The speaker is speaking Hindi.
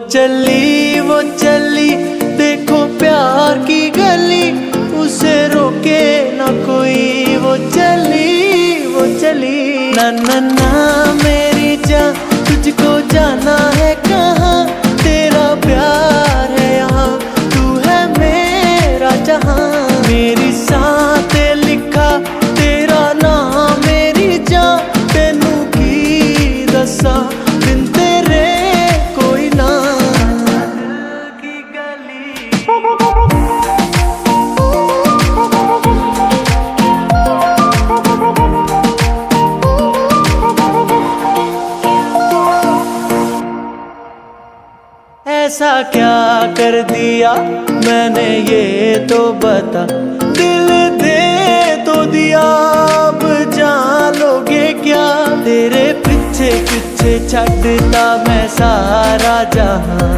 वो चली देखो प्यार की गली, उसे रोके ना कोई। वो चली ना ना ना मेरी जान, तुझको जाना है कहाँ, तेरा प्यार है यहाँ, तू है मेरा जहाँ। मेरी सांसें लिखा तेरा नाम मेरी जान, तेनू की दसा बिन तेरे कोई ना। की गली ऐसा क्या कर दिया मैंने ये तो बता, दिल दे तो दिया अब जान लोगे क्या। तेरे पीछे पीछे छड्डता मैं सारा जहां,